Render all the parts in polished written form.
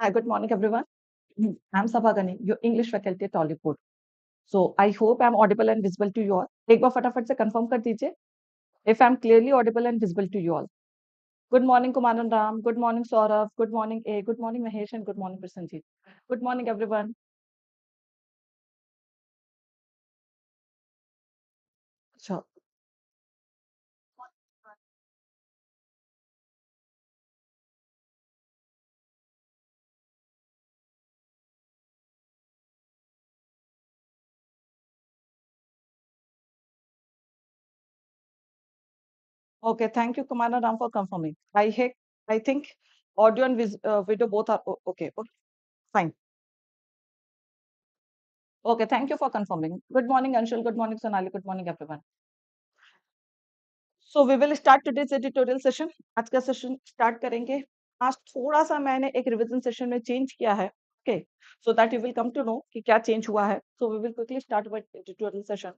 Hi, good morning, everyone. I'm Saba, your English faculty at Oliveboard. So I hope I'm audible and visible to you all. एक बार फटाफट से confirm कर दीजिए if I'm clearly audible and visible to you all. Good morning, Kumaran Ram. Good morning, Saurav. Good morning, A. Good morning, Mahesh, and good morning, Prasanjit. Good morning, everyone. Sure. Okay, thank you, Kumaran Ram, for confirming. I think audio and video both are okay. Okay, fine. Okay, thank you for confirming. Good morning, Anshul. Good morning, Sonali. Good morning, everyone. So we will start today's editorial session. आज का session start करेंगे। आज थोड़ा सा मैंने एक revision session में change किया है, okay, so that you will come to know कि क्या चेंज हुआ है। So we will quickly start with editorial session.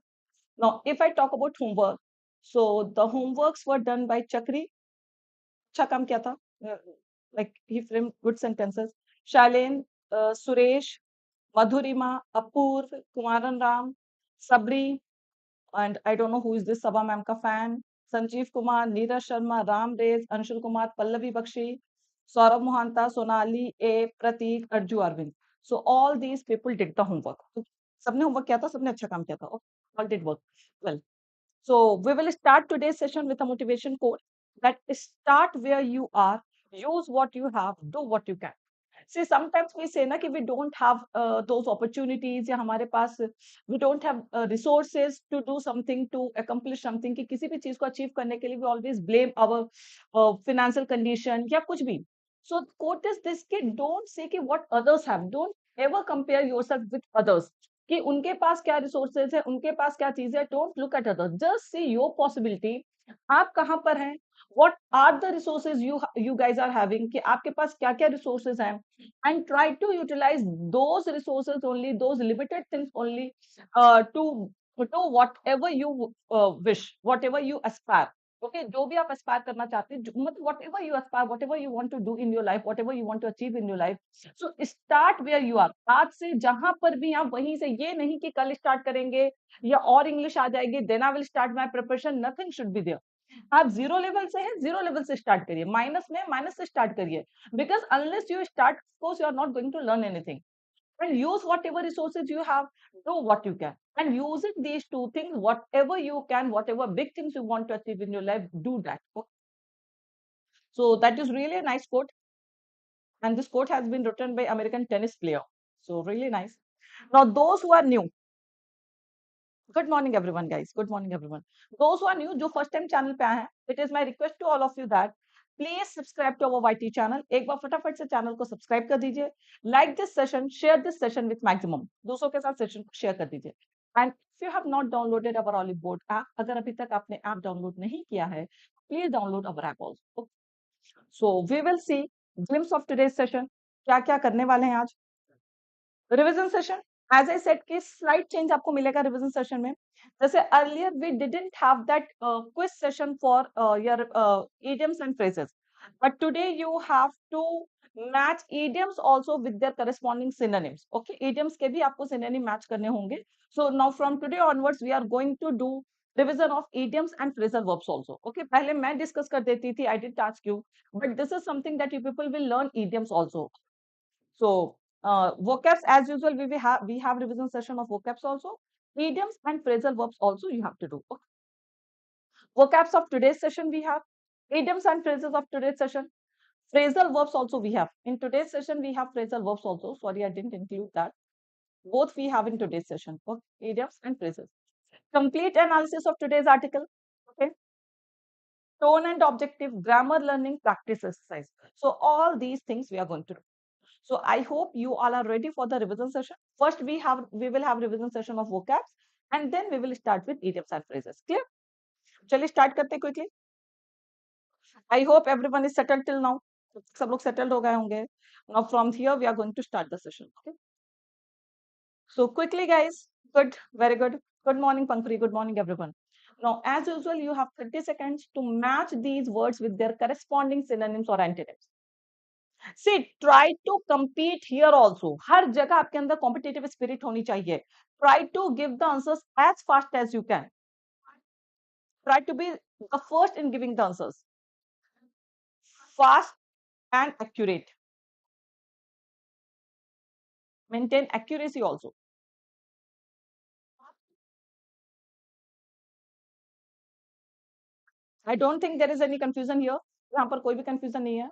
Now if I talk about homework, so the homeworks were done by Chakri. अच्छा काम किया था, like he frame good sentences. Shaleen, Suresh, Madhurima, Apurva, Kumaran Ram, Sabari, and I don't know who is this Saba ma'am ka fan. Sanjeev Kumar, Neeraj Sharma, Ram Rez, Anshul Kumar, Pallavi Bakshi, Saurabh Mohanta, Sonali A, Prateek, Arju Arvind. So all these people did the homework. तो सबने homework किया था, सबने अच्छा काम किया था. Okay, all did work well. So we will start today's session with a motivation quote that start where you are, use what you have, do what you can. See, sometimes we say na कि we don't have those opportunities या हमारे पास we don't have resources to do something, to accomplish something, कि किसी भी चीज को achieve करने के लिए we always blame our financial condition या कुछ भी. So quote is this कि don't say कि what others have, don't ever compare yourself with others कि उनके पास क्या resources है, उनके पास क्या चीज है. Don't look at others, just see your possibility. आप कहाँ पर हैं, what are the resources you guys are having, कि आपके पास क्या क्या resources हैं, and try to utilize those resources only, those limited things only, to do whatever you wish, whatever you aspire. Okay, जो भी आप aspire करना चाहते हैं, मतलब whatever you aspire, whatever you want to do in your life, whatever you want to achieve in your life, so start where you are. आज से जहां पर भी आप वहीं से, ये नहीं कि कल start करेंगे या और English आ जाएगी, then I will start my preparation. Nothing should be there. आप जीरो लेवल से हैं, जीरो लेवल से स्टार्ट करिए, माइनस में माइनस से स्टार्ट करिए, because unless you start, of course you are not going to learn anything. And use whatever resources you have, do what you can, and using these two things, whatever you can, whatever big things you want to achieve in your life, do that. Okay? So that is really a nice quote, and this quote has been written by American tennis player. So really nice. Now those who are new, good morning everyone guys, good morning everyone. Those who are new, जो first time channel पे आए हैं, it is my request to all of you that please subscribe to our YT channel. एक बार फटाफट से channel को subscribe कर दीजिए. Like this session, share this session with maximum. दूसरों के साथ सेशन को शेयर कर दीजिए. And if you have not downloaded our Oliveboard app, अगर अभी तक आपने ऐप डाउनलोड नहीं किया है, please download our app also. So we will see glimpse of today's session. क्या क्या करने वाले हैं आज. Revision session, as I said कि स्लाइड चेंज आपको मिलेगा रिवीजन सेशन में. जैसे earlier we didn't have that quiz session for your idioms and phrases, but today you have to match idioms also with their corresponding synonyms. Okay, idioms के भी आपको synonym match करने होंगे. So now from today onwards we are going to do revision of idioms and phrasal verbs also. Okay, पहले मैं discuss कर देती थी, I did ask you, but this is something that you people will learn idioms also. So vocabs as usual, we have revision session of vocabs also. Idioms and phrasal verbs also you have to do. Okay. Vocabs of today's session we have. Idioms and phrases of today's session. Phrasal verbs also we have. In today's session we have phrasal verbs also. Sorry, I didn't include that. Both we have in today's session. Okay. Idioms and phrases. Complete analysis of today's article. Okay. Tone and objective, grammar learning, practice exercise. So all these things we are going to do. So I hope you all are ready for the revision session. First, we will have revision session of vocabs, and then we will start with idioms and phrases. Clear? चलिए start करते quickly. I hope everyone is settled till now. सब लोग settled हो गए होंगे. Now from here we are going to start the session. Okay. So quickly, guys. Good, very good. Good morning, Pankri. Good morning, everyone. Now, as usual, you have 30 seconds to match these words with their corresponding synonyms or antonyms. See try to compete here also, हर जगह आपके अंदर competitive spirit होनी चाहिए. Try to give the answers as fast as you can. Try to be the first in giving the answers. Fast and accurate. Maintain accuracy also. I don't think there is any confusion here. यहाँ पर कोई भी confusion नहीं है.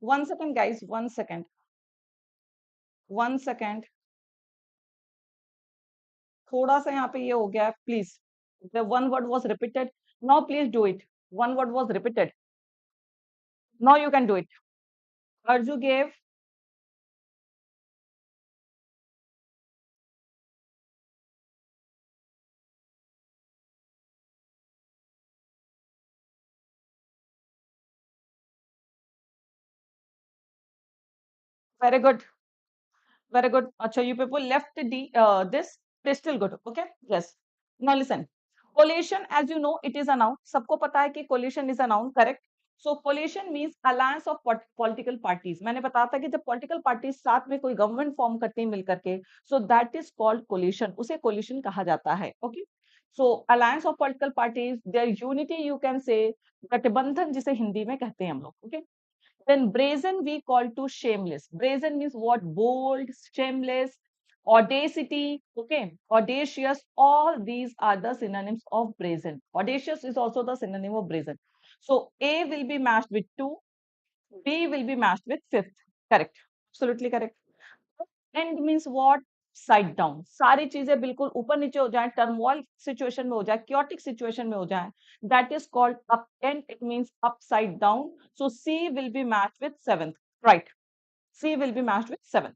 One second, guys. 1 second. 1 second. थोड़ा सा यहाँ पे ये हो गया. Please. The one word was repeated. Now please do it. One word was repeated. Now you can do it. Arju gave. Very good. Very good. Acha, you people left this. It is still good. Okay. Yes. Now listen. Coalition, as you know, it is a noun. सबको पता है कि coalition is a noun, correct? So coalition means alliance of political parties. मैंने बताया था कि जब political parties साथ में कोई government form करते हैं मिल करके, so that is called coalition. उसे coalition कहा जाता है. Okay. So alliance of political parties, their unity you can say, गठबंधन जिसे हिंदी में कहते हैं हम लोग. Okay. Then brazen we call to shameless. Brazen means what? Bold, shameless, audacity, okay, audacious. All these are the synonyms of brazen. Audacious is also the synonym of brazen. So A will be matched with 2, B will be matched with 5th. Correct. Absolutely correct. End means what? Side down. सारी चीजें बिल्कुल ऊपर नीचे हो जाए, turmoil situation में हो जाए, chaotic सिचुएशन में हो जाए. That is called up end. It means upside down. So C will be matched with 7th. Right. C will be matched with 7th.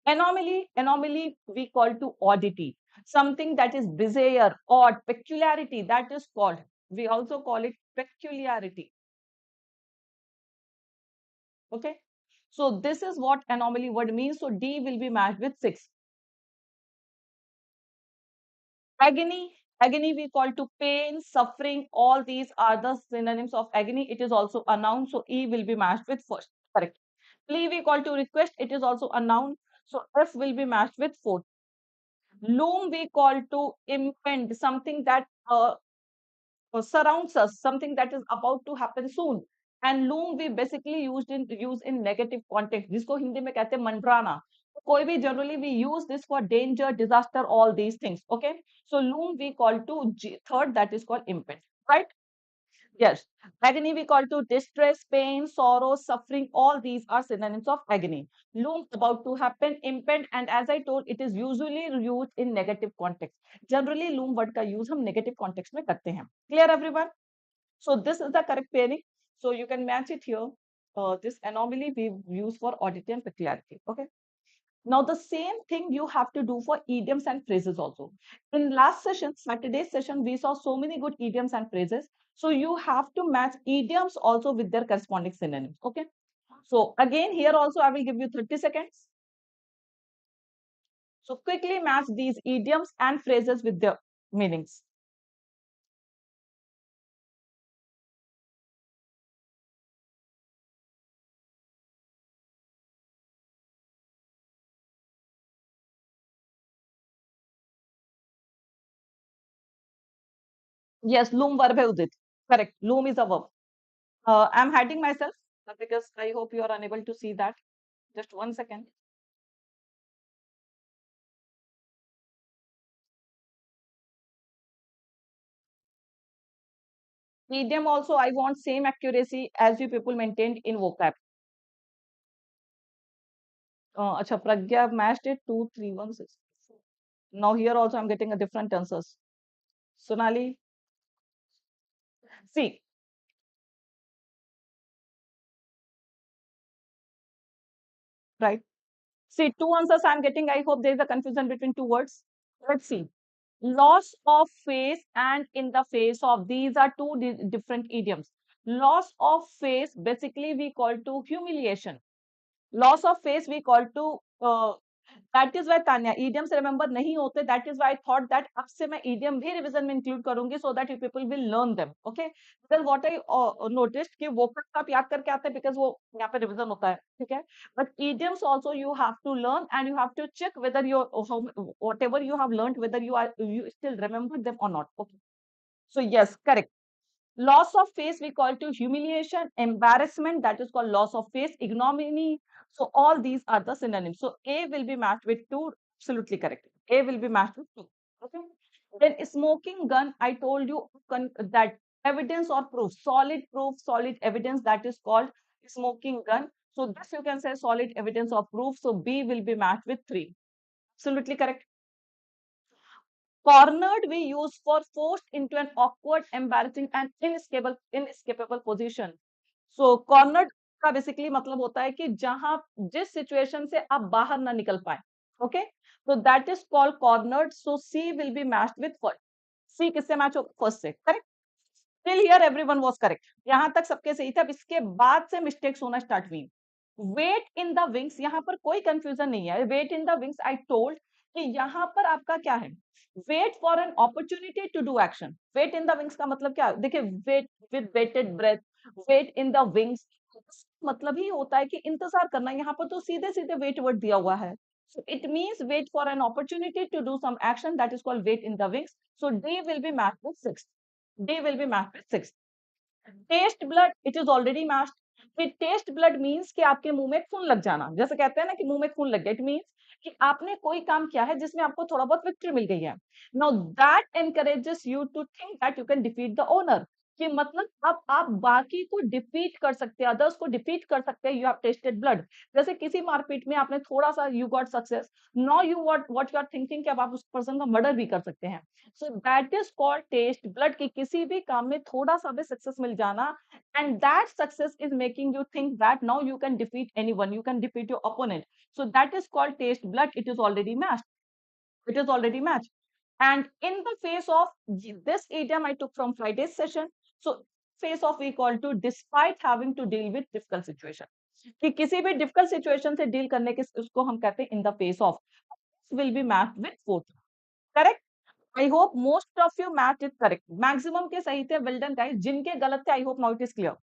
Anomaly we call to oddity. Something that is bizarre, odd, peculiarity, that is called. We also call it peculiarity. Okay. So this is what anomaly word means. So D will be matched with 6. Agony we call to pain, suffering. All these are the synonyms of agony. It is also a noun. So E will be matched with first. Correct. Plea we call to request. It is also a noun. So F will be matched with fourth. Loom we call to impend, something that surrounds us, something that is about to happen soon. And loom we basically use in negative context, जिसको हिंदी में कहते हैं मंडराना. तो कोई भी generally we use this for danger, disaster, all these things. Okay. So loom we call to third, that is called impend. Right. Yes. Agony we call to distress, pain, sorrow, suffering. All these are synonyms of agony. Loom about to happen, impend, and as I told, it is usually used in negative context. Generally, loom word का use हम negative context में करते हैं. Clear everyone? So this is the correct pairing. So you can match it here. This anomaly we use for oddity and peculiarity. Okay. Now the same thing you have to do for idioms and phrases also. In last session, Saturday's session, we saw so many good idioms and phrases. So you have to match idioms also with their corresponding synonyms. Okay. So again, here also I will give you 30 seconds. So quickly match these idioms and phrases with their meanings. Yes, loom verb है उदित. Correct. Loom is a verb. I'm hiding myself because I hope you are unable to see that. Just 1 second. Idiom also, I want same accuracy as you people maintained in vocab. Acha, Pragya matched it 2, 3, 1, 6. Now here also I'm getting a different answers. Sonali, see, right? See, two answers I'm getting. I hope there is a confusion between two words. Let's see. Loss of face and in the face of. These are two different idioms. Loss of face basically we call to humiliation. Loss of face we call to that is why Tanya idioms remember नहीं होते. That is why I thought that अब से मैं idiom भी revision में include करूंगी so that you people will learn them. Okay, because what I noticed कि vocal का आप याद करके आते हैं बिकॉज वो यहाँ पे रिवीजन होता है. ठीक है, but idioms also you have to learn and you have to check whether your whatever you have learned whether you still remember them और not. Okay, so yes, correct. Loss of face we call to humiliation, embarrassment that is called loss of face, ignominy. So all these are the synonyms. So A will be matched with 2, absolutely correct. A will be matched with 2. Okay. Then smoking gun, I told you that evidence or proof, solid evidence that is called smoking gun. So this you can say solid evidence or proof. So B will be matched with 3. Absolutely correct. Cornered we use for forced into an awkward, embarrassing and inescapable position. So cornered का basically मतलब होता है कि जहां जिस situation से आप बाहर ना निकल पाए. Okay, so that is called cornered. So C will be matched with first. C किससे मैच हो? First से. Correct. Till here everyone was correct. यहाँ तक सबके सही था. अब इसके बाद से mistakes होना start हुई. Wait in the wings, यहाँ पर कोई confusion नहीं है. Wait in the wings, I told कि यहाँ पर आपका क्या है? Wait for an opportunity to do action. Wait in the wings का मतलब क्या? देखिए, wait with bated breath, wait in the wings मतलब ही होता है कि इंतजार करना. यहाँ पर तो सीधे सीधे wait word दिया हुआ है. So it means wait for an opportunity to do some action, that is called wait in the wings. So D will be matched with 6. D will be matched with 6. Test blood, it is already matched. Test blood means कि आपके मुंह में खून लग जाना. जैसे कहते हैं ना कि मुंह में खून लग गया, इट मींस कि आपने कोई काम किया है जिसमें आपको थोड़ा बहुत विक्ट्री मिल गई है. Now that encourages you to think that you can defeat the owner. कि मतलब अब आप बाकी को डिफीट कर सकते हैं, अदर्स को डिफीट कर सकते हैं. You have tested blood. जैसे किसी मारपीट में आपने थोड़ा सा you got success, now you what you are thinking कि अब आप उस पर्सन का मर्डर भी कर सकते हैं. So that is called test blood. कि किसी भी काम में थोड़ा सा भी सक्सेस मिल जाना, and that success is making you think that now you can defeat anyone, you can defeat your opponent. So that is called taste blood. It is already matched. It is already matched. And in the face of this idiom I took from Friday's session. So face of we call to despite having to deal with difficult situation. कि किसी भी difficult situation से deal करने के उसको हम कहते हैं in the face of. Will be matched with fourth. Correct. I hope most of you matched it correct. Maximum के सही थे. Well done guys. जिनके गलत थे I hope now it is clear.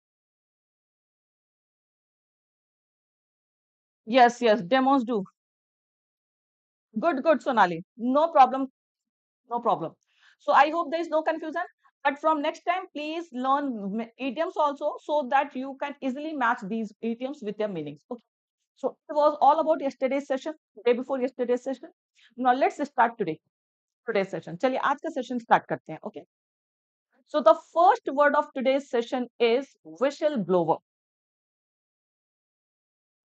Yes, yes, demos do. Good, good, Sonali. No problem, no problem. So I hope there is no confusion. But from next time, please learn idioms also so that you can easily match these idioms with their meanings. Okay. So it was all about yesterday's session, day before yesterday's session. Now let's start today's session. चलिए आज का session start करते हैं. Okay. So the first word of today's session is whistleblower.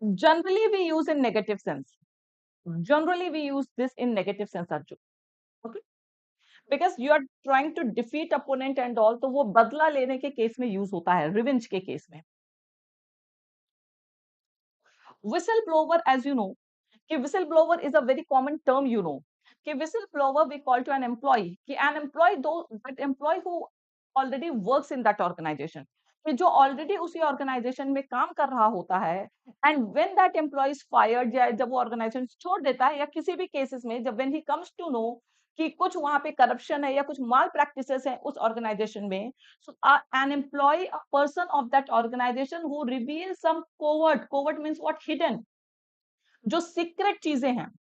Generally, we use in negative sense. Generally, we use this in negative sense, Arjun. Okay. Because you are trying to defeat opponent and all, तो वो बदला लेने के case में use होता है, revenge के case में. Whistleblower, as you know, कि whistleblower is a very common term, you know. कि whistleblower we call to an employee, कि an employee, though that employee who already works in that organization, कि जो already उसी organisation में काम कर रहा होता है, and when that employ is fired, या जब वो ऑर्गेनाइजेशन छोड़ देता है, या किसी भी केसेस में जब when he comes to know कि कुछ वहां पे करप्शन है या कुछ माल प्रैक्टिसेस है उस ऑर्गेनाइजेशन में, so an employ, a person of that organisation who reveal some covert means what, hidden, जो सीक्रेट चीजें हैं,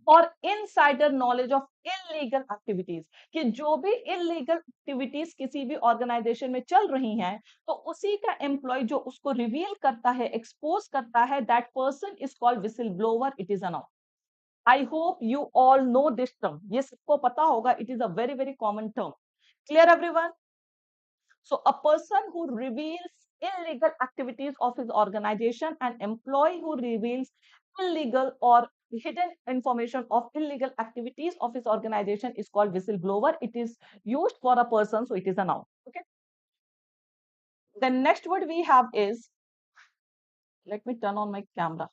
और insider knowledge of illegal activities, कि जो भी इलीगल एक्टिविटीज किसी भी ऑर्गेनाइजेशन में चल रही हैं, तो उसी का एम्प्लॉय जो उसको रिवील करता है, एक्सपोज करता है, that person is called whistle blower. It is a noun. I hope you all know this term. ये सबको पता होगा. It is a very very common term. Clear everyone? So a person who reveals illegal activities of his organization, an employee who reveals illegal or hidden information of illegal activities of his organization is called whistleblower. It is used for a person, so it is a noun. Okay. The next word we have is, let me turn on my camera.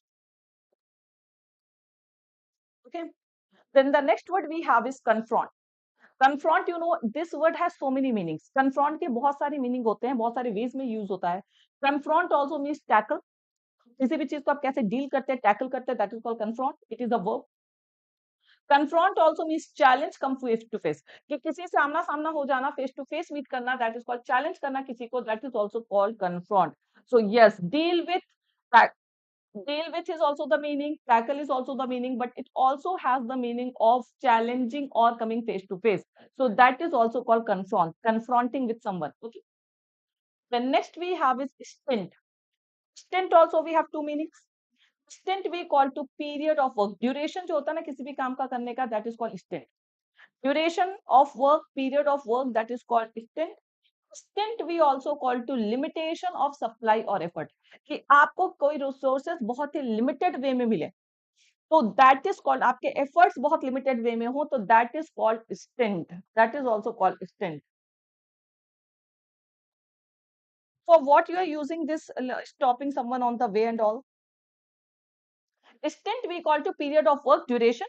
Okay. Then the next word we have is confront. Confront, you know, this word has so many meanings. Confront के बहुत सारे meaning होते हैं, बहुत सारे veg में use होता है. कन्फ्रॉन्ट ऑल्सो मीन्स टैकल. किसी भी चीज को आप कैसे डील करते हैं, टैकल करते हैं, that is called confront. It is a verb. Confront also means challenge come face to face, कि किसी से आमना सामना हो जाना, फेस टू फेस मीट करना, दैट इज कॉल्ड चैलेंज करना किसी को, that is also called confront. So yes, deal with is also the meaning, tackle is also the meaning, but it also has the meaning of challenging or coming face to face. So that is also called confront, confronting with someone. Okay. The next we have is stint. Stint also we have two meanings. Stint we call to period of work. Duration जो होता है ना किसी भी काम का करने का, that is called stint. Duration of work, period of work, that is called stint. Stint we also call to limitation of supply or effort, कि आपको कोई रिसोर्सेज बहुत ही लिमिटेड वे में मिले, तो दैट इज कॉल्ड, आपके एफर्ट्स बहुत limited way में हो, तो that is called stint. That is also called stint. For what you are using this stopping someone on the way and all. Stint we call to period of work duration.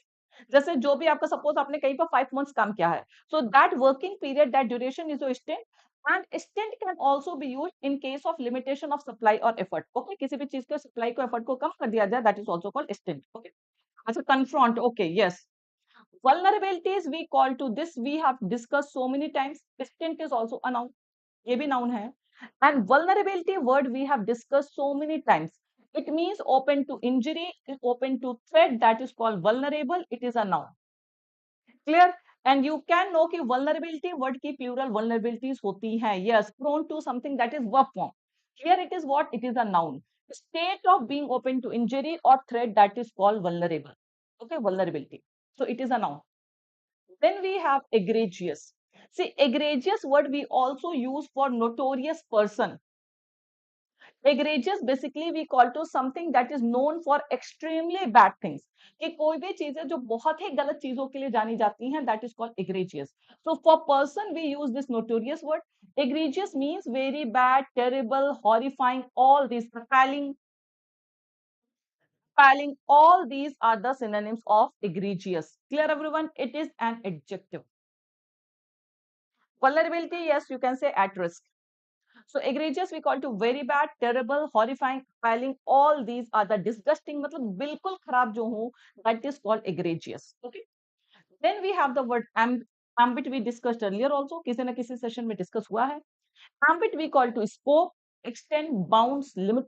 जैसे जो भी आपका, suppose आपने कहीं पर 5 months काम किया है, so that working period, that duration is your stint. And stint can also be use in case of limitation of supply और एफर्ट. ओके, किसी भी चीज के सप्लाई को, एफर्ट को कम कर दिया जाए, that is also called stint. Okay. अच्छा, confront. Okay, yes. Vulnerabilities we call to this, we have discussed so many times. Stint is also a noun. ये भी noun है. And vulnerability word we have discussed so many times. It means open to injury, open to threat. That is called vulnerable. It is a noun. Clear? And you can know कि vulnerability word की plural vulnerabilities होती हैं. Yes, prone to something, that is verb form. Here it is what? It is a noun. State of being open to injury or threat, that is called vulnerable. Okay, vulnerability. So it is a noun. Then we have egregious. See, egregious word we also use for notorious person. Egregious basically we call to something that is known for extremely bad things. कि कोई भी चीजें जो बहुत ही गलत चीजों के लिए जानी जाती हैं, that is called egregious. So for person we use this notorious word. Egregious means very bad, terrible, horrifying, all these, appalling, appalling, all these are the synonyms of egregious. Clear everyone? It is an adjective. Vulnerability, yes, you can say at risk. So egregious we call to very bad, terrible, horrifying, appalling, all these are the disgusting, मतलब बिल्कुल खराब जो हो, that is called egregious. Okay. Then we have the word ambit, we discussed earlier also, किसी न किसी session में discuss हुआ है. Ambit we call to scope, extent, bounds, limit,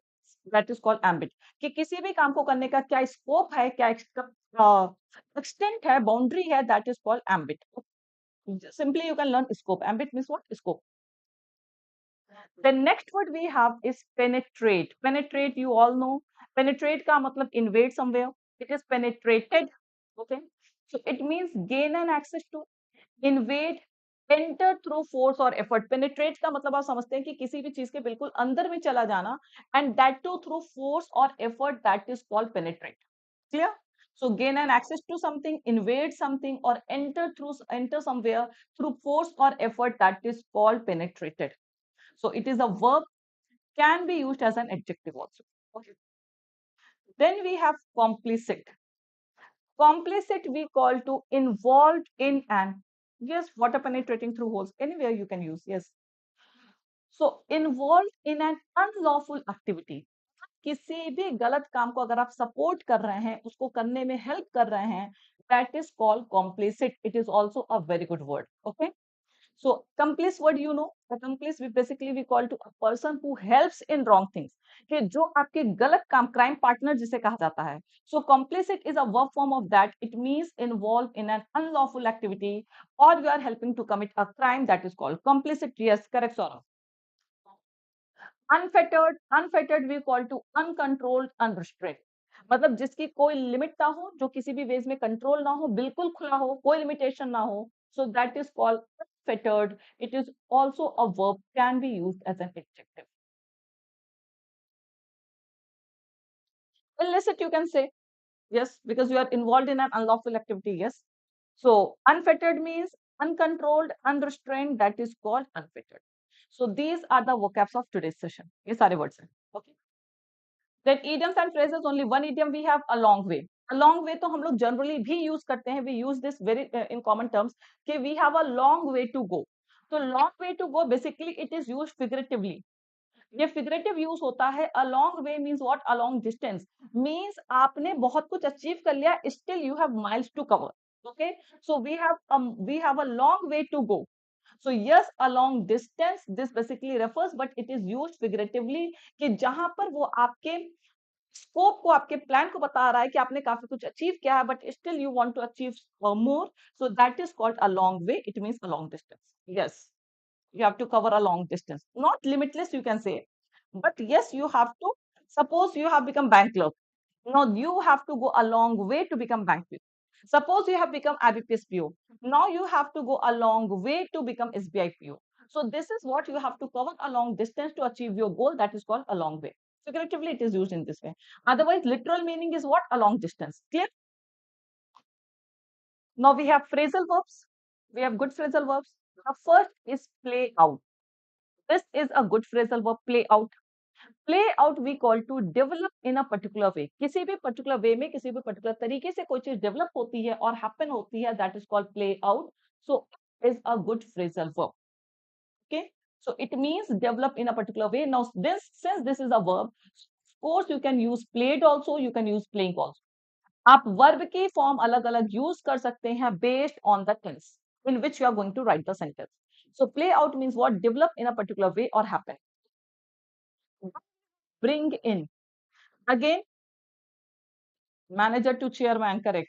that is called ambit. कि किसी भी काम को करने का क्या स्कोप है, क्या एक्सटेंट है, बाउंड्री है, that is called ambit. Simply you can learn scope. Ambit means what? Scope. The next word we have is penetrate. Penetrate, you all know. Penetrate का मतलब invade somewhere. It is penetrated. Okay. So it means gain an access to, invade, enter through force or effort. Penetrate का मतलब आप समझते हैं कि किसी भी चीज के बिल्कुल अंदर में चला जाना, and that too through force or effort, that is called penetrate. Clear? So gain an access to something, invade something, or enter somewhere through force or effort, that is called penetrated. So it is a verb, can be used as an adjective also. Okay. Then we have complicit. Complicit we call to involved in an, yes, water penetrating through holes. Anywhere you can use, yes. So involved in an unlawful activity. किसी भी गलत काम को अगर आप support कर रहे हैं, उसको करने में हेल्प कर रहे हैं, that is called complicit. It is also a very good word. Okay. So complice word, you know, accomplice we basically we call to a person who helps in wrong things, कि जो आपके गलत काम, crime partner जिसे कहा जाता है. So complicit is a verb form of that. It means involved in an unlawful activity or you are helping to commit a crime, that is called complicit. Yes, correct, Saurabh. Unfettered, unfettered we call to uncontrolled, unrestrained. मतलब जिसकी कोई limit ना हो, जो किसी भी veg में control ना हो, बिल्कुल खुला हो, कोई लिमिटेशन ना हो, so that is called unfettered. It is also a verb, can be used as an adjective. Illicit you can say, yes, because you are involved in an unlawful activity. Yes. So unfettered means uncontrolled, unrestrained, that is called unfettered. So these are the vocabs of today's session. ये सारे words हैं. Okay. Then idioms and phrases, only one idiom we have, a long way. Long way तो हम लोग generally भी use करते हैं, we use this very in common terms कि we have a long way to go. तो long way to go basically it is use figuratively. ये figurative use होता है। A long way means what? A long distance means आपने बहुत कुछ achieve कर लिया, still you have miles to cover. Okay, so we have a long way to go. So yes, a long distance, this basically refers, but it is used figuratively कि जहां पर वो आपके स्कोप को, आपके प्लान को बता रहा है कि आपने काफी कुछ अचीव किया है, but still you want to achieve more, so that is called a long way, it means a long distance. Yes, you have to cover a long distance, not limitless, you can say, but yes, you have to. Suppose you have become bank clerk, now you have to go a long way to become bank clerk. Suppose you have become IBPS PO, now you have to go a long way to become SBI PO. So this is what you have to cover a long distance to achieve your goal, that is called a long way. Figuratively it is used in this way, otherwise literal meaning is what? A long distance. Clear? Now we have phrasal verbs, we have good phrasal verbs. The first is play out. This is a good phrasal verb, play out. Play out we call to develop in a particular way. किसी भी particular way में, किसी भी particular तरीके से कोई चीज develop होती है और happen होती है, that is called play out. So it is a good phrasal verb. Okay, so it means develop in a particular way. Now this, since this is a verb, of course you can use played also, you can use playing also. आप verb की form अलग अलग use कर सकते हैं based on the tense in which you are going to write the sentence. So play out means what? Develop in a particular way or happen. Bring in, again manager to chairman, correct.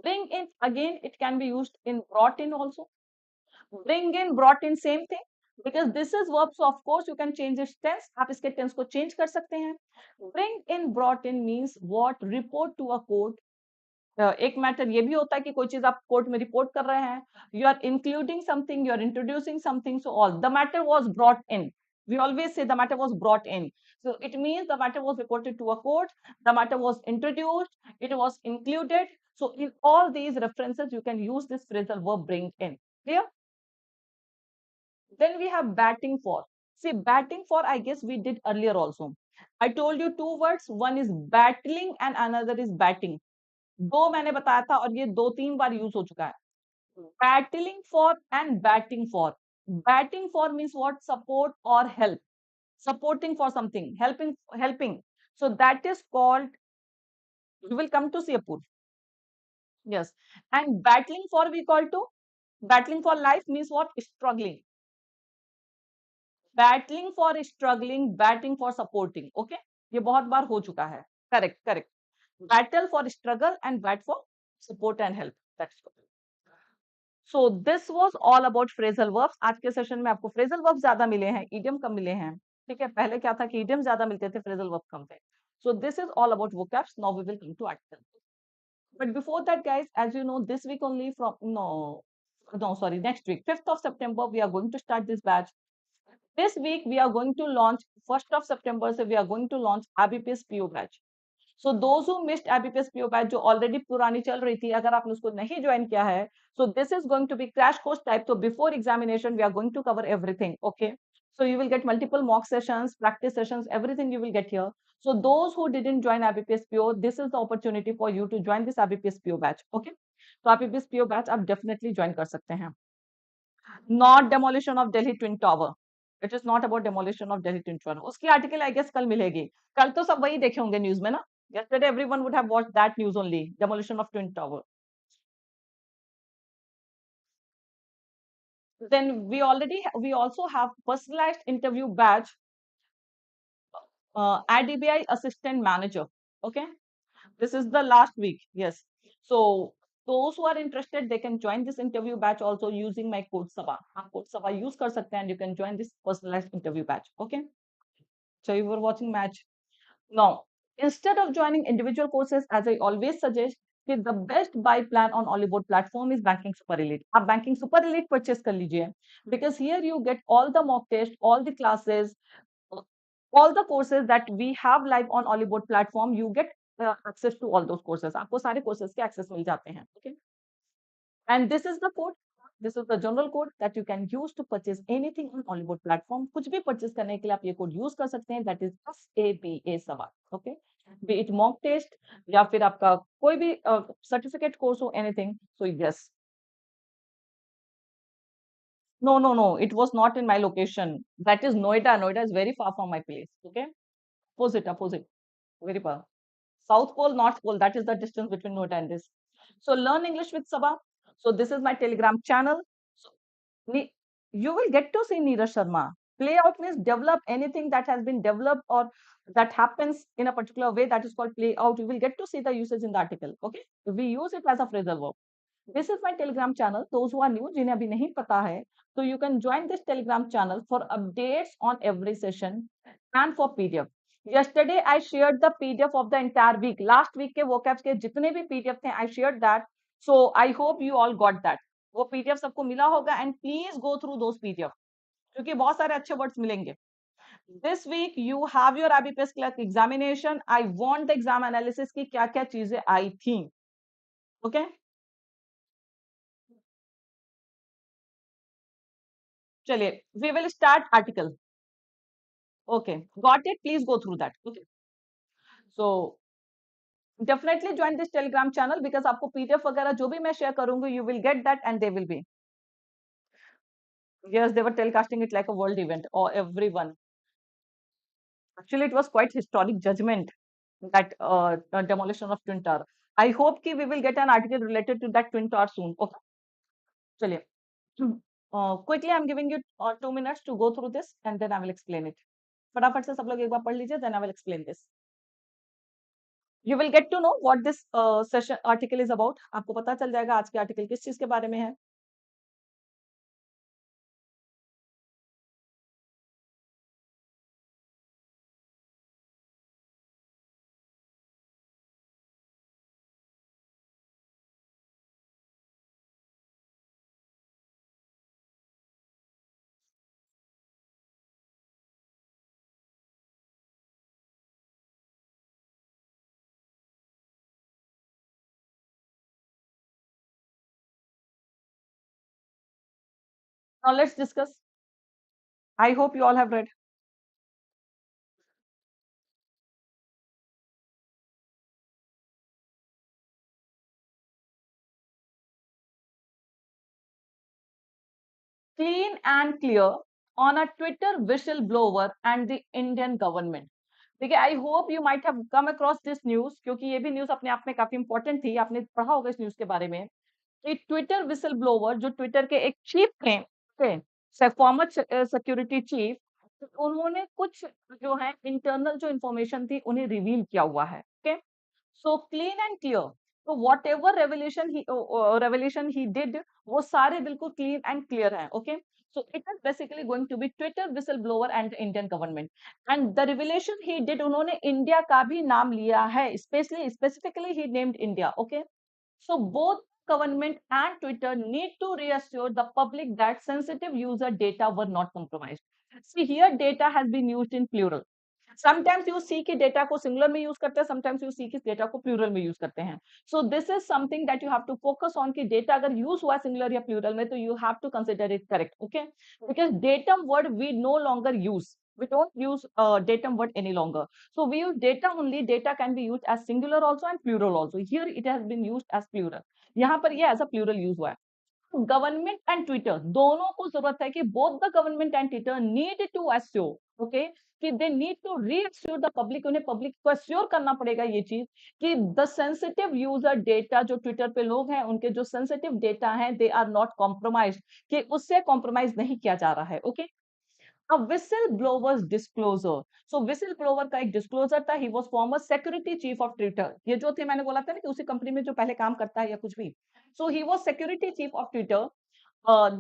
Bring in, again it can be used in brought in also. Bring in, brought in, same thing, because this is verb, so of course you can change its tense. आप इसके tense को change कर सकते हैं. Bring in, brought in means what? Report to a court. एक matter ये भी होता है कि कोई चीज आप कोर्ट में रिपोर्ट कर रहे हैं, you are including something, you are introducing something, so all the matter was brought in. We always say the matter was brought in, so it means the matter was reported to a court, the matter was introduced, it was included. So in all these references you can use this phrasal verb bring in. Clear? Then we have batting for. See, batting for I guess we did earlier also. I told you two words, one is battling and another is batting. दो मैंने बताया था और ये दो तीन बार use हो चुका है. Battling for and batting for. Batting for means what? Support और help. Supporting for something, helping. So that is called, you will come to see a proof. Yes. And battling for we call to, battling for life means what? Struggling. Battling for struggling, batting for supporting. Okay, ये बहुत बार हो चुका है. Correct, correct. Battle for struggle and bat for support and help. That's good. So this was all about phrasal verbs. आज के session में आपको phrasal verbs ज्यादा मिले हैं, इडियम कम मिले हैं. ठीक है, पहले क्या था कि इडियम ज्यादा मिलते थे, फ्रेजल वर्ब कम थे. सो this is all about vocabs. Now we will come to articles. But before that, guys, as you know, this week only from no, sorry, next week, 5th of September, we are going to start this batch. This week we are going to launch 1st of September, so we are going to launch IBPS PO batch. So those who missed IBPS PO batch जो already पुरानी चल रही थी, अगर आपने उसको नहीं join किया है, so this is going to be crash course type. तो before examination we are going to cover everything. Okay, so you will get multiple mock sessions, practice sessions, everything you will get here. So those who didn't join IBPS PO, this is the opportunity for you to join this IBPS PO batch. Okay, तो IBPS PO batch आप definitely join कर सकते हैं. Not demolition of Delhi Twin Tower. It is not about demolition of Delhi Twin Tower. उसकी article I guess कल मिलेगी. कल तो सब वही देखे होंगे न्यूज में ना. Yesterday everyone would have watched that news only, demolition of Twin Tower. Then we also have personalized interview batch, IDBI assistant manager. Okay, this is the last week. Yes, so those who are interested, they can join this interview batch also using my code Saba. आप code Saba use कर सकते हैं and you can join this personalized interview batch. Okay, so you were watching match. Now, instead of joining individual courses, as I always suggest, the best buy plan on Oliveboard platform is Banking Super Elite. आप Banking Super Elite purchase कर लीजिए, because here you get all the mock test, all the classes, all the courses that we have live on Oliveboard platform. You get access to all those courses. आपको सारे courses के access मिल जाते हैं. Okay, and this is the code. This is the general code that you can use to purchase anything on Oliveboard platform. कुछ भी purchase करने के लिए आप ये code use कर सकते हैं. That is SABA Saba. Okay. Be it mock test या फिर आपका कोई भी सर्टिफिकेट कोर्स हो, anything, so yes. No, no, no, it was not in my location. That is Noida. Noida is very far from my place. Okay, opposite, opposite, very far. South Pole, North Pole, that is the distance between Noida and this. So learn English with Saba. So this is my Telegram channel. So you will get to see Neeraj Sharma. Play out means develop anything that has been developed or that happens in a particular way, that is called play out. You will get to see the usage in the article. Okay, we use it as a phrasal verb. This is my Telegram channel. Those who are new, जिन्हें अभी नहीं पता है, so you can join this Telegram channel for updates on every session and for PDF. Yesterday I shared the PDF of the entire week. Last week के vocabs के जितने भी PDF थे, I shared that. So I hope you all got that. वो PDF सबको मिला होगा and please go through those PDF क्योंकि बहुत सारे अच्छे words मिलेंगे. This week you have your IBPS clerk examination. I want the exam analysis की क्या-क्या चीजें आई थी. Okay? चलिए, we will start article. Okay, got it? Please go through that. Okay. So definitely join this Telegram channel because आपको PDF वगैरह जो भी मैं share करूंगी, you will get that and they will be. Yes, they were telecasting it like a world event or everyone. Actually, it was quite historic judgment that demolition of Twin Tower. I hope कि we will get an article related to that Twin Tower soon. Okay, चलिए. Quickly, I'm giving you 2 minutes to go through this and then I will explain it. फटाफट से सब लोग एक बार पढ़ लीजिए, then I will explain this. You will get to know what this session article is about. आपको पता चल जाएगा आज के आर्टिकल किस चीज के बारे में है. Now let's discuss. I hope you all have read. Clean and clear on a Twitter whistleblower and the Indian government. देखिए, I hope you might have come across this news क्योंकि ये भी न्यूज अपने आप में काफी इंपॉर्टेंट थी. आपने पढ़ा होगा इस न्यूज के बारे में कि ट्विटर विसल ब्लोवर जो ट्विटर के एक चीफ थे, फॉर्मर सिक्योरिटी चीफ, उन्होंने कुछ जो है इंटरनल जो इंफॉर्मेशन थी उन्हें रिवील किया हुआ है. Okay, so clean and clear. तो whatever revolution he did वो सारे बिल्कुल क्लीन एंड क्लियर हैं. Okay, so it is basically going to be Twitter whistleblower and the Indian government. And the revelation he did, उन्होंने India का भी नाम लिया है, specifically he named India. Okay, so both government and Twitter need to reassure the public that sensitive user data were not compromised. See here, data has been used in plural. Sometimes you see कि data को singular में use करते हैं, sometimes you see कि data को plural में use करते हैं. So this is something that you have to focus on कि data अगर use हुआ singular या plural में तो you have to consider it correct. Okay, because datum word we no longer use. We don't use datum word any longer. So we use data only. Data can be used as singular also and plural also. Here it has been used as plural. यहाँ पर ये as a plural use हुआ है. Government and Twitter दोनों को जरूरत है कि both the government and Twitter need to assure. Okay, कि they need to reassure the public. उन्हें पब्लिक को एश्योर करना पड़ेगा ये चीज कि द सेंसिटिव यूजर डेटा जो ट्विटर पे लोग हैं उनके जो सेंसिटिव डेटा हैं दे आर नॉट कॉम्प्रोमाइज, कि उससे कॉम्प्रोमाइज नहीं किया जा रहा है. Okay, A whistleblower's disclosure. So whistleblower का एक disclosure था. He was former security chief of Twitter. ये जो थे मैंने बोला था ना कि उसी कंपनी में जो पहले काम करता है या कुछ भी. So he was security chief of Twitter.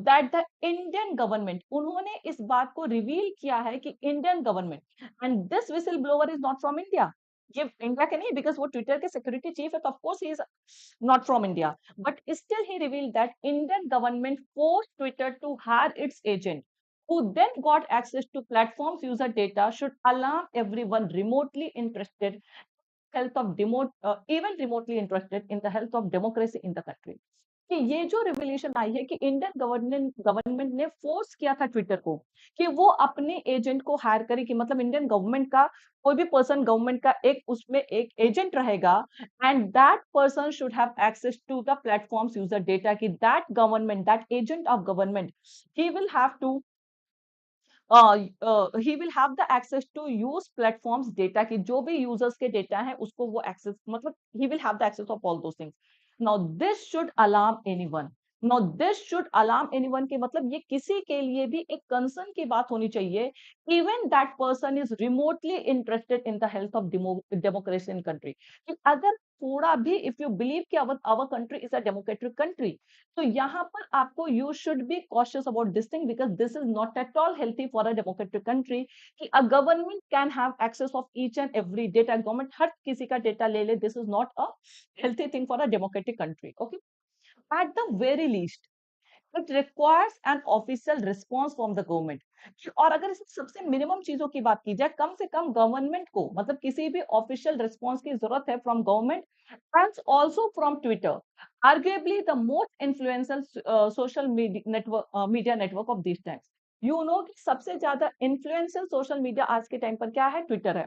That the Indian government, उन्होंने इस बात को रिवील किया है कि Indian government, and this whistle blower is not from India. ये इंडिया के नहीं, बिकॉज वो ट्विटर के सिक्योरिटी चीफ है, तो of course he is not from India, but still he reveal that Indian government force Twitter to hire its agent who then got access to platforms user data should alarm everyone remotely interested health of even remotely interested in the health of democracy in the country. कि ये जो revolution आई है कि Indian government ने force किया था Twitter को कि वो अपने एजेंट को हायर करे, कि मतलब इंडियन गवर्नमेंट का कोई भी पर्सन गवर्नमेंट का एक उसमें एक एजेंट रहेगा, and that person should have access to the platform's user data, कि that government, that agent of government, he will have to he will have the access to use platforms data, कि जो भी users के data है उसको वो access, मतलब he will have the access of all those things. Now this should alarm anyone. Now this should alarm anyone, के मतलब ये किसी के लिए भी एक concern की बात होनी चाहिए, even that person is remotely interested in the health of democracy in country. कि अगर थोड़ा भी if you believe कि our country is a democratic country, तो यहाँ पर आपको you should be cautious about this thing, because this is not at all healthy for a democratic country कि a government can have access of each and every data. Government हर किसी का data ले ले, this is not a healthy thing for a democratic country. Okay, at the very least it requires an official response from the government. और अगर इस सबसे minimum चीजों की बात की जाए, कम से कम गवर्नमेंट को मतलब किसी भी ऑफिशियल रिस्पॉन्स की जरूरत है from government and also from Twitter, arguably the most influential social media network of these times. You know कि सबसे ज्यादा influential social media आज के टाइम पर क्या है? ट्विटर है.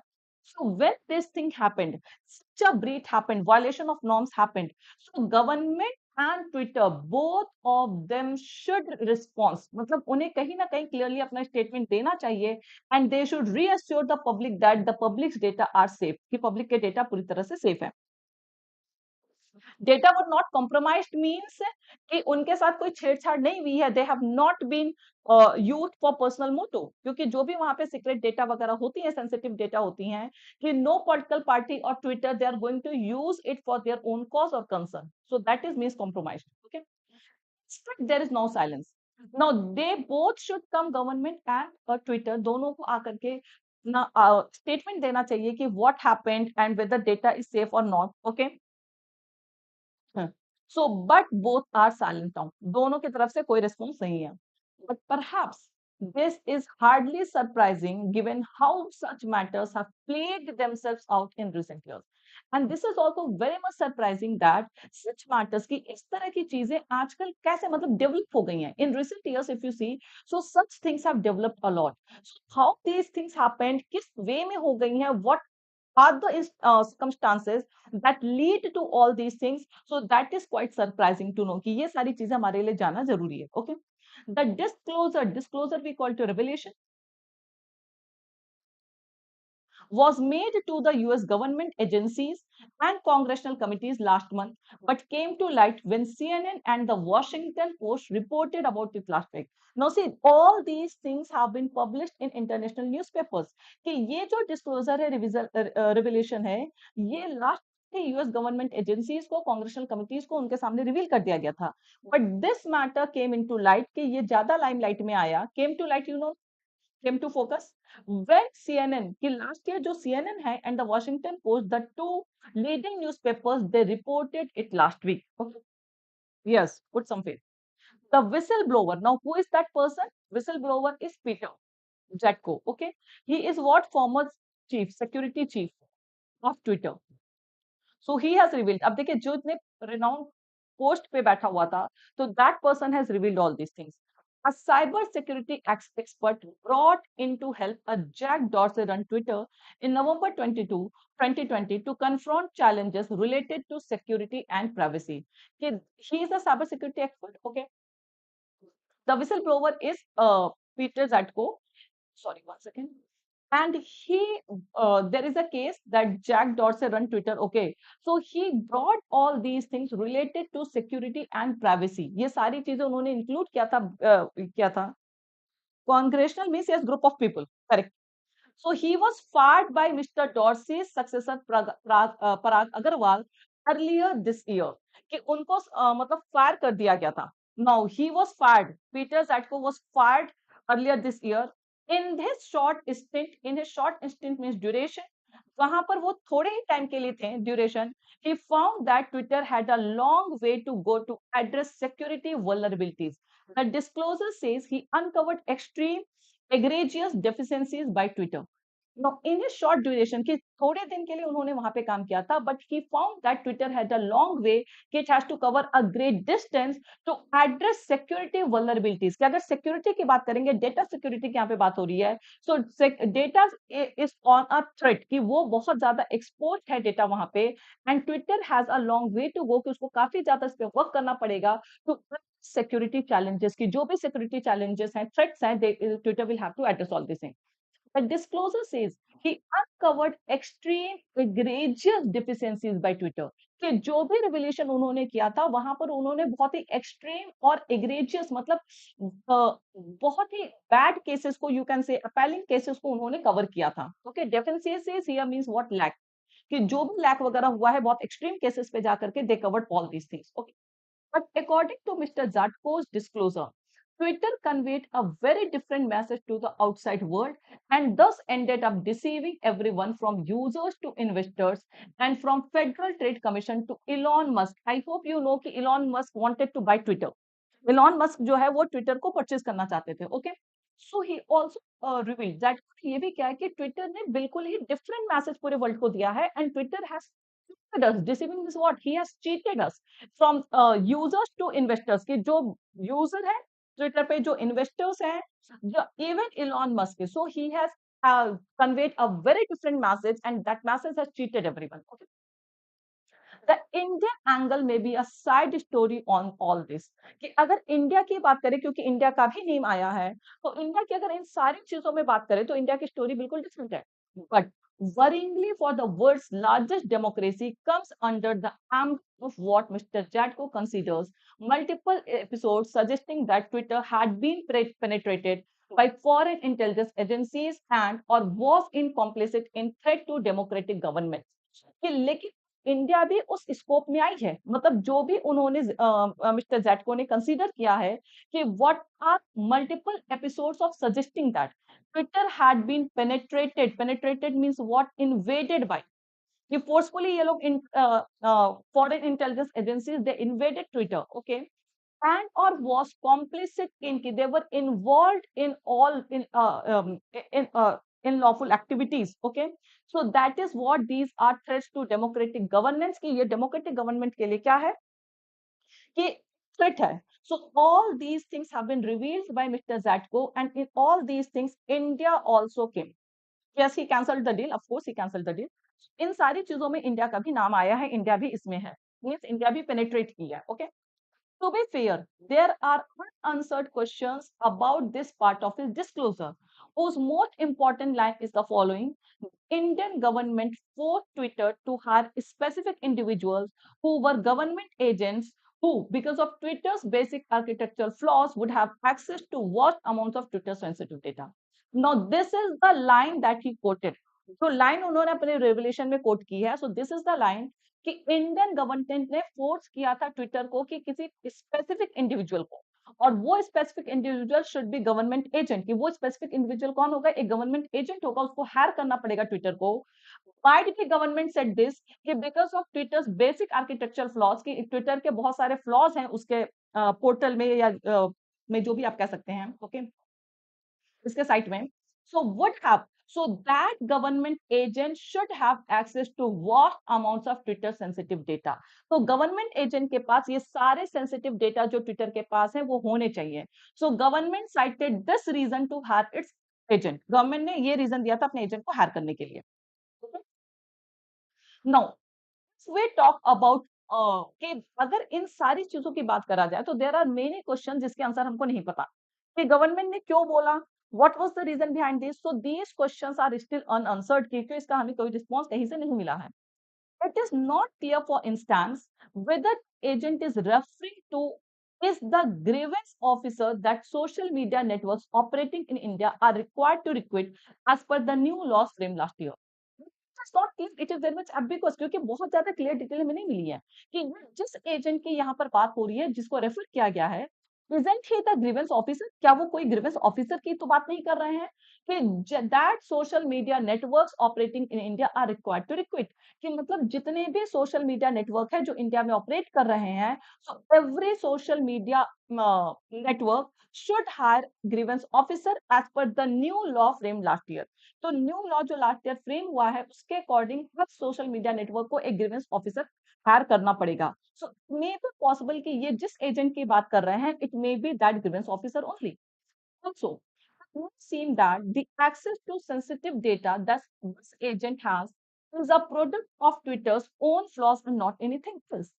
So when this thing happened, such a breach happened, violation of norms happened, so government and Twitter, both of them should respond. मतलब उन्हें कहीं ना कहीं clearly अपना statement देना चाहिए, and they should reassure the public that the public's data are safe, कि public के data पूरी तरह से safe है. Data would not compromised means कि उनके साथ कोई छेड़छाड़ नहीं हुई है, they have not been use for personal motto, क्योंकि जो भी वहां पे सीक्रेट डेटा वगैरह होती है, सेंसिटिव डेटा होती हैं, कि नो पॉलिटिकल पार्टी और Twitter they are going to use it for their own cause और concern, so that is means compromised. Okay, there is no silence. Now they both should come, government and Twitter दोनों को आकर के ना statement देना चाहिए कि what happened and whether data is safe और not. Okay, so but both are silent now, दोनों की तरफ से कोई रिस्पॉन्स नहीं है. But perhaps this is hardly surprising given how such matters have played themselves out in recent years, and this is also very much surprising that such matters की इस तरह की चीजें आजकल कैसे मतलब डेवलप हो गई हैं in recent years. If you see, so such things have developed a lot. So how these things happened, किस वे में हो गई हैं, what are the circumstances that lead to all these things, so that is quite surprising to know कि ये सारी चीजें हमारे लिए जानना जरूरी है. Okay, the disclosure we call to revelation was made to the US government agencies and congressional committees last month, but came to light when CNN and the Washington Post reported about it last week. Now see, all these things have been published in international newspapers. कि ये जो disclosure है, revelation है, ये last US government agencies को, congressional committees को उनके सामने रिवील कर दिया गया था. But this matter came into light, कि ये ज्यादा लाइमलाइट में आया, came to light, you know, came to focus when CNN कि last year जो CNN है and the Washington Post, the two leading newspapers, they reported it last week. Okay. Yes, put some faith. The whistleblower, now who is that person? Whistleblower is Peter Jatko. Okay, he is what, former chief security chief of Twitter. So he has revealed. अब देखिए जो इतने renowned post पे बैठा हुआ था, तो that person has revealed all these things. A cyber security expert brought in to help a Jack Dorsey run Twitter in November 2020 to confront challenges related to security and privacy. He is a cyber security expert. Okay. The whistleblower is Peter Zatko. Sorry, one second. And there is a case that Jack Dorsey run Twitter. Okay, so he brought all these things related to security and privacy. ये सारी चीजें उन्होंने include किया था. Congressional means yes, group of people. Correct. So he was fired by Mr. Dorsey's successor Parag Agarwal earlier this year. कि उनको मतलब fire कर दिया गया था. Now he was fired. Peter Zatko was fired earlier this year. In his short stint means duration, वहां पर वो थोड़े ही टाइम के लिए थे, duration. He found that Twitter had a long way to go to address security vulnerabilities. The disclosure says he uncovered extreme egregious deficiencies by Twitter. Now, in a short duration, कि थोड़े दिन के लिए उन्होंने वहां पे काम किया था, but he found that Twitter had a long way, it has to cover a great distance to address security vulnerabilities. कि अगर security की बात करेंगे, data security की यहाँ पे बात हो रही है, so data is on a threat, कि वो बहुत ज्यादा exposed है data वहां पे, and Twitter has a long way to go, कि उसको काफी ज्यादा इस पे work करना पड़ेगा to security challenges, की जो भी security challenges हैं, threats हैं, Twitter will have to address all these things. The disclosure says he uncovered extreme egregious deficiencies by Twitter. कि जो भी रिविलेशन उन्होंने किया था वहां पर उन्होंने बहुत ही एक्सट्रीम और एग्रेजियस मतलब बहुत ही बैड केसेस को you can say appalling cases को उन्होंने कवर किया था. Okay, deficiencies here means what lack, कि जो भी लैक वगैरह हुआ है बहुत एक्सट्रीम केसेस पे जाकर के they covered all these things. Okay, but according to Mr. Zatko's disclosure, Twitter conveyed a very different message to the outside world and thus ended up deceiving everyone from users to investors and from Federal Trade Commission to Elon Musk. I hope you know कि Elon Musk wanted to buy Twitter. Elon Musk जो है वो Twitter को purchase करना चाहते थे. Okay, so he also revealed that ये भी क्या है कि ट्विटर ने बिल्कुल ही डिफरेंट मैसेज पूरे वर्ल्ड को दिया है and Twitter has cheated us. Deceiving is what? He has cheated us from users to investors. कि जो यूजर है ट्विटर पे, जो इन्वेस्टर्स हैं, जो even Elon Musk, so he has conveyed a very different message and that message has cheated everyone. Okay? The Indian angle may be a side story on all this. कि अगर India की बात करें, क्योंकि India का भी name आया है, तो इंडिया की अगर इन सारी चीजों में बात करें तो इंडिया की स्टोरी बिल्कुल डिफरेंट है. But worryingly for the world's largest democracy comes under the ambit of what Mr. Jatko considers multiple episodes suggesting that Twitter had been penetrated by foreign intelligence agencies and or was in complicit in threat to democratic government. कि लेकिन India भी उस scope में आई है, मतलब जो भी उन्होंने मिस्टर जेटको ने कंसीडर किया है कि what are multiple episodes of suggesting that Twitter had been penetrated means what, invaded by, कि फोर्सफुली ये लोग foreign intelligence agencies they invaded Twitter. Okay, and or was complicit in, they were involved in all in lawful activities. Okay, so that is what these are threats to democratic governance, कि ये democratic government के लिए क्या है कि threat है. So all these things have been revealed by Mr. Zatko and in all these things India also came. Yes, he cancelled the deal, of course he cancelled the deal. इन सारी चीजों में India का भी नाम आया है, India भी इसमें है, मीन्स इंडिया भी पेनिट्रेट किया है. Okay, to be fair, there are unanswered questions about this part of his disclosure, whose most important line is the following: Indian government forced Twitter to hire specific individuals who were government agents who, because of Twitter's basic architectural flaws, would have access to vast amounts of Twitter sensitive data. Now, this is the line that he quoted. तो line उन्होंने अपने revelation में coat की है. So this is the line कि Indian government ने force किया था ट्विटर को कि किसी स्पेसिफिक इंडिविजुअल को, और वो specific individual should be government agent, कि वो स्पेसिफिक इंडिविजुअल कौन होगा, एक गवर्नमेंट एजेंट होगा, उसको हायर करना पड़ेगा ट्विटर को. Why did the government said this? कि because of Twitter's basic architectural flaws, कि ट्विटर के बहुत सारे फ्लॉज हैं उसके पोर्टल में या में जो भी आप कह सकते हैं. ओके, इसके साइट में. So what have, so that government agent should have access to vast amounts of Twitter sensitive data. तो गवर्नमेंट एजेंट के पास ये सारे सेंसिटिव डेटा जो ट्विटर के पास है वो होने चाहिए. So government cited this reason to hire its agent. Government ने ये रीजन दिया था अपने एजेंट को हायर करने के लिए. नाउ वी टॉक अबाउट कि अगर इन सारी चीजों की बात करा जाए तो देयर आर मेनी क्वेश्चन जिसके आंसर हमको नहीं पता कि गवर्नमेंट ने क्यों बोला, what was the reason behind this. So these questions are still unanswered, क्योंकि इसका हमें कोई रिस्पॉन्स कहीं से नहीं मिला है. It is not clear, for instance, whether agent is referring to is the grievance officer that social media networks operating in India are required to recruit as per the new laws framed last year. It's not clear, it is very much ambiguous, क्योंकि बहुत ज्यादा clear detail में नहीं मिली है कि जिस agent की यहाँ पर बात हो रही है, जिसको रेफर किया गया है, isn't he the grievance officer? क्या वो कोई grievance officer की तो बात नहीं कर रहे हैं कि that social media networks operating in India are required to recruit, कि मतलब जितने भी सोशल मीडिया नेटवर्क है जो इंडिया में ऑपरेट कर रहे हैं, so every social media network should hire grievance officer as per the new law frame last year. तो न्यू लॉ जो लास्ट ईयर फ्रेम हुआ है उसके अकॉर्डिंग हर सोशल मीडिया नेटवर्क को एक ग्रीवेंस ऑफिसर हायर करना पड़ेगा. सो मे बी पॉसिबल कि ये जिस एजेंट की बात कर रहे हैं it may B that grievance officer only. Also, it would seem that the access to sensitive data that this agent has is a product of Twitter's own flaws and not anything else.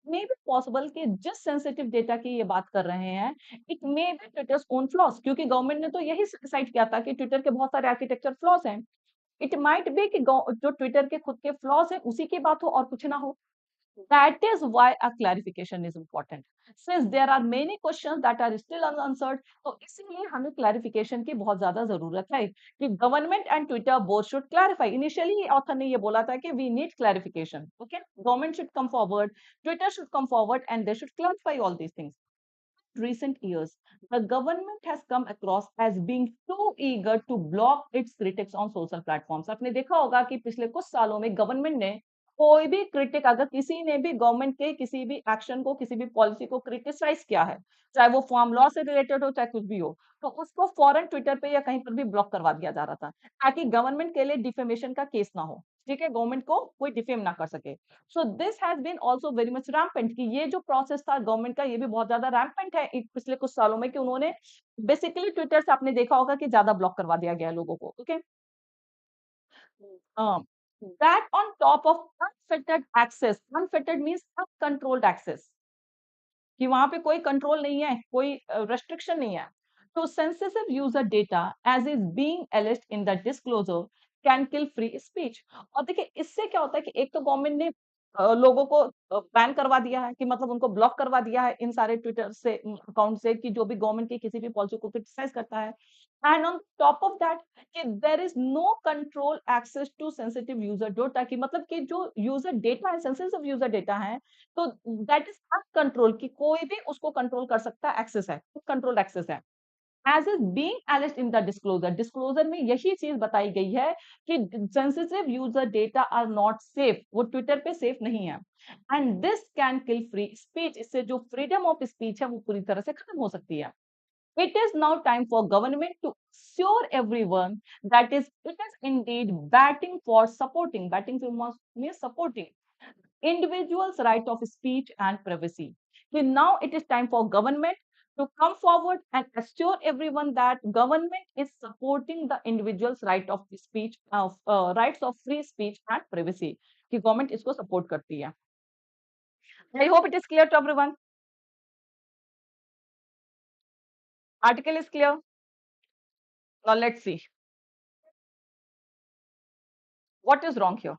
May be possible कि जिस sensitive data की ये बात कर रहे हैं it may be Twitter's own flaws, क्योंकि government ने तो यही साइट किया था कि ट्विटर के बहुत सारे आर्किटेक्चर फ्लॉज हैं. इट माइट बी कि जो ट्विटर के खुद के फ्लॉज हैं उसी की बात हो और कुछ ना हो. That is why a clarification is important. Since there are many questions that are still unanswered, तो इसीलिए हमें clarification की बहुत ज्यादा जरूरत है कि government and Twitter both should clarify. Initially, author ने ये बोला था कि we need clarification. Okay, government should come forward, Twitter should come forward, and they should clarify all these things. Recent years, the government has come across as being too eager to block its critics on social platforms. आपने देखा होगा कि पिछले कुछ सालों में government ने कोई भी क्रिटिक, अगर किसी ने भी गवर्नमेंट के किसी भी एक्शन को, किसी भी पॉलिसी को क्रिटिसाइज किया है, चाहे वो फार्म लॉ से रिलेटेड हो, चाहे कुछ भी हो, तो उसको फौरन ट्विटर पे या कहीं पर भी ब्लॉक करवा दिया जा रहा था ताकि गवर्नमेंट के लिए डिफेमेशन का केस ना हो. ठीक है, गवर्नमेंट को कोई डिफेम ना कर सके. So this has been also very much rampant कि ये जो प्रोसेस था गवर्नमेंट का ये भी बहुत ज्यादा रैम्पेंट है पिछले कुछ सालों में कि उन्होंने बेसिकली ट्विटर से आपने देखा होगा कि ज्यादा ब्लॉक करवा दिया गया लोगों को. Okay, that on top of unfettered access, unfettered means uncontrolled access, कि वहां पे कोई कंट्रोल नहीं है, कोई रेस्ट्रिक्शन नहीं है. तो sensitive user data as is being alleged in the disclosure can kill free speech. और देखिए इससे क्या होता है कि एक तो गवर्नमेंट ने लोगों को बैन करवा दिया है, कि मतलब उनको ब्लॉक करवा दिया है इन सारे ट्विटर से अकाउंट से कि जो भी गवर्नमेंट की किसी भी पॉलिसी को क्रिटिसाइज करता है. And on top of that कि there is no control access to sensitive user data, कि मतलब कि जो यूजर डेटा है, सेंसिटिव यूजर डेटा है, तो दैट इज अनकंट्रोल, कि कोई भी उसको कंट्रोल कर सकता है, एक्सेस है, कंट्रोल्ड एक्सेस है. As is being alleged in the disclosure, disclosure में यही चीज बताई गई है कि sensitive user data are not safe, वो ट्विटर पे सेफ नहीं है. And this can kill free speech, इससे जो फ्रीडम ऑफ स्पीच है वो पूरी तरह से खत्म हो सकती है. It is now time for government to assure everyone that is it is indeed batting for supporting, batting means supporting individuals' right of speech and privacy. So now it is time for government to come forward and assure everyone that government is supporting the individuals' right of speech, of rights of free speech and privacy. कि government इसको support करती है. I hope it is clear to everyone. Article is clear. Now let's see what is wrong here.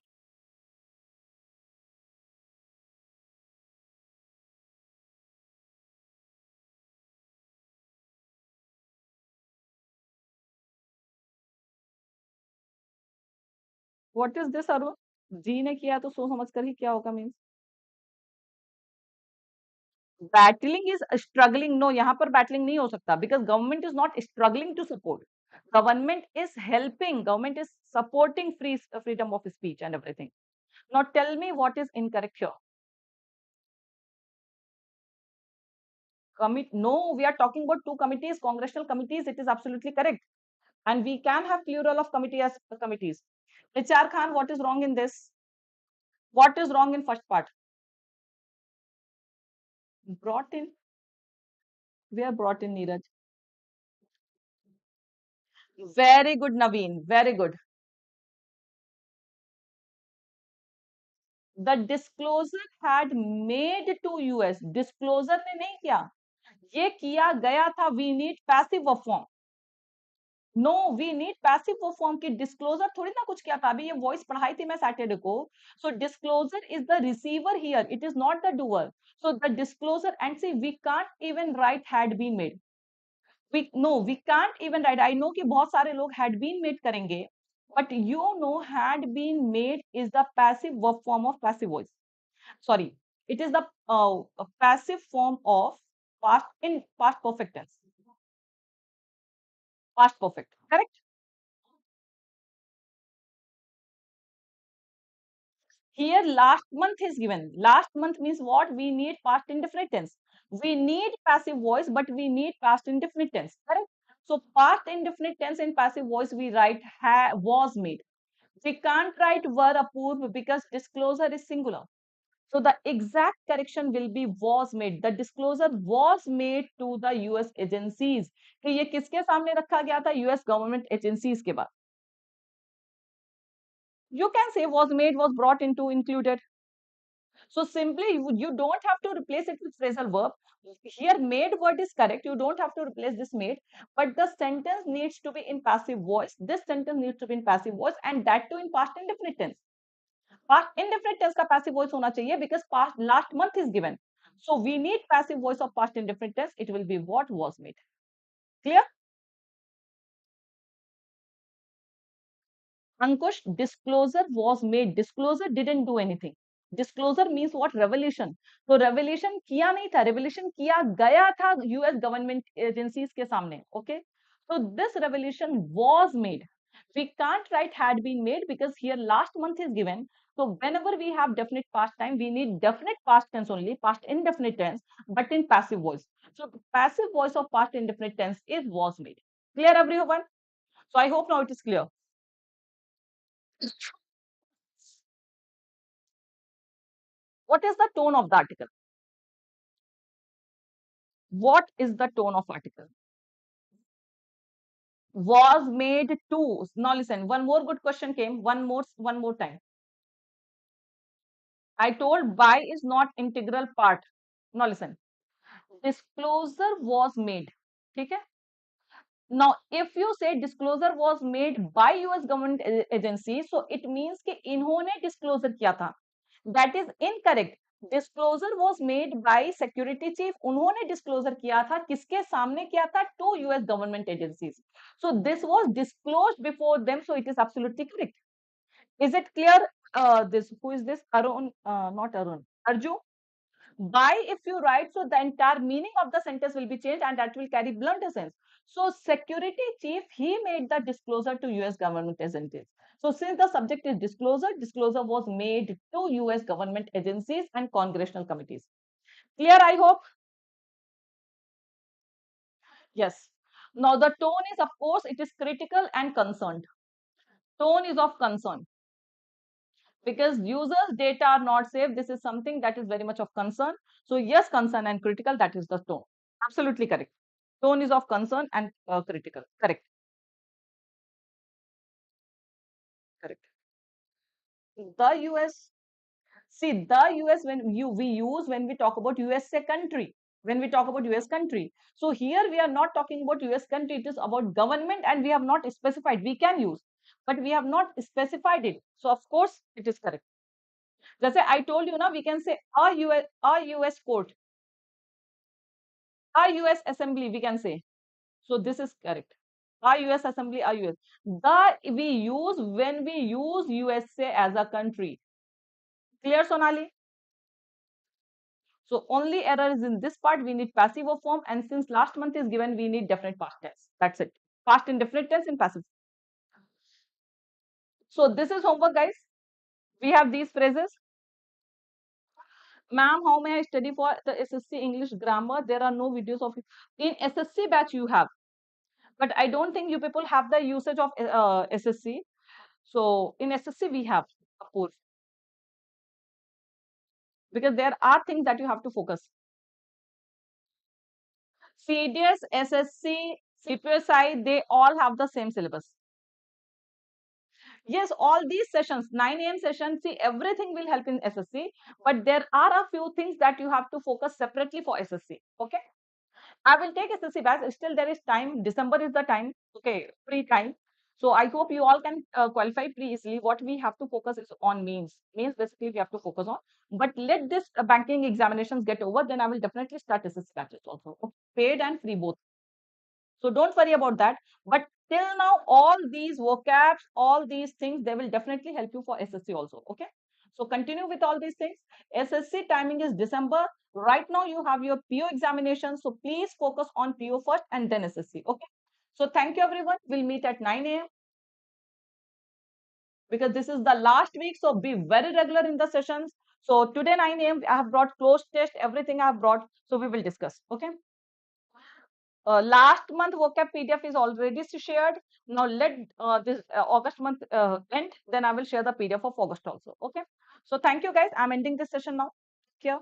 What is this, Arun? जी ने किया तो सोच समझ कर ही क्या होगा means. Battling is struggling, no यहाँ पर बैटलिंग नहीं हो सकता because government is not struggling to support. Government is helping, government is supporting freedom of speech and everything. Now tell me what is incorrect here. No, we are talking about two committees, congressional committees. It is absolutely correct, and we can have plural of committee as committees. HR Khan, what is wrong in this? What is wrong in first part? Brought in, we are brought in, Neeraj. Very good, Naveen, very good. The disclosure had made to US, disclosure ने नहीं किया, ये किया गया था. We need passive of form. No, we need passive वो form की. Disclosure थोड़ी ना कुछ किया था. अभी ये वॉइस पढ़ाई थी मैं सैटरडे को. So disclosure is the receiver here, it is not the doer. So the disclosure and see we can't even write had been made. We can't even write. I know कि बहुत सारे लोग had been made करेंगे, but you know had been made is the passive verb form of passive voice. Sorry, it is the passive form of past perfect tense. Past perfect, correct? Here last month is given. Last month means what? We need past indefinite tense. We need passive voice, but we need past indefinite tense, correct? So past indefinite tense in passive voice, we write was made. We can't write were approved because disclosure is singular. So the exact correction will be was made. The disclosure was made to the US agencies. कि ये किसके सामने रखा गया था? US government agencies के बाद. You can say was made, was brought into, included. So simply you don't have to replace it with phrasal verb. Here made word is correct. You don't have to replace this made, but the sentence needs to be in passive voice. This sentence needs to be in passive voice, and that too in past indefinite tense. Past indefinite tense का passive voice होना चाहिए because past last month is given. So we need passive voice of past indefinite tense. It will be what was made. Clear? Ankush, disclosure was made. Disclosure didn't do anything. Disclosure means what? Revelation. तो revelation किया नहीं था, revelation किया गया था US government agencies के सामने. Okay. So this revelation was made. We can't write had been made because here last month is given. So whenever we have definite past time, we need definite past tense only, past indefinite tense, but in passive voice. So the passive voice of past indefinite tense is was made. Clear everyone? So I hope now it is clear. What is the tone of the article? What is the tone of article? Was made to. Now listen, one more good question came. One more time. I told by is not integral part. Now listen. Disclosure was made. ठीक है? Now, if you say disclosure was made by US government agency, so it means कि इन्होंने disclosure किया था. That is incorrect. Disclosure was made by security chief. उन्होंने disclosure किया था, किसके सामने किया था? To US government agencies. So this was disclosed before them. So it is absolutely correct. Is it clear? This who is this? Arun, not Arun. Arju. By if you write, so the entire meaning of the sentence will be changed and that will carry blunder sense. So security chief, he made the disclosure to US government agencies. So since the subject is disclosure, disclosure was made to US government agencies and congressional committees. Clear, I hope? Yes. Now the tone is, of course, it is critical and concerned. Tone is of concern. Because users data are not safe, this is something that is very much of concern. So yes, concern and critical, that is the tone. Absolutely correct. Tone is of concern and critical. Correct. Correct. The US, see the US when we use when we talk about USA country. When we talk about US country. So here we are not talking about US country, it is about government and we have not specified. We can use, but we have not specified it. So of course it is correct. जैसे I told you now, we can say a US court, a US assembly, we can say. So this is correct. A US assembly, a US. The we use when we use USA as a country. Clear, Sonali? So only error is in this part. We need passive form, and since last month is given, we need definite past tense. That's it. Past indefinite tense in passive. So this is homework, guys. We have these phrases. Ma'am, how may I study for the SSC English grammar? There are no videos of it. In SSC batch you have, but I don't think you people have the usage of SSC. So in SSC we have, of course, because there are things that you have to focus. CDS, SSC, CPSI, they all have the same syllabus. Yes, all these sessions, 9 a.m. sessions, see, everything will help in SSC, but there are a few things that you have to focus separately for SSC. Okay. I will take SSC batch. Still, there is time. December is the time. Okay, free time. So I hope you all can qualify pretty easily. What we have to focus is on means. Means basically we have to focus on. But let this banking examinations get over, then I will definitely start SSC batches also. Okay? Paid and free both. So don't worry about that. But till now, all these vocabs, all these things, they will definitely help you for SSC also. Okay. So continue with all these things. SSC timing is December. Right now, you have your PO examination. So please focus on PO first and then SSC. Okay. So thank you, everyone. We'll meet at 9 a.m. because this is the last week. So be very regular in the sessions. So today 9 a.m. I have brought closed test, everything I have brought. So we will discuss. Okay. Last month vocab PDF is already shared. Now let this August month end. Then I will share the PDF of August also. Okay. So thank you guys. I'm ending this session now. Here.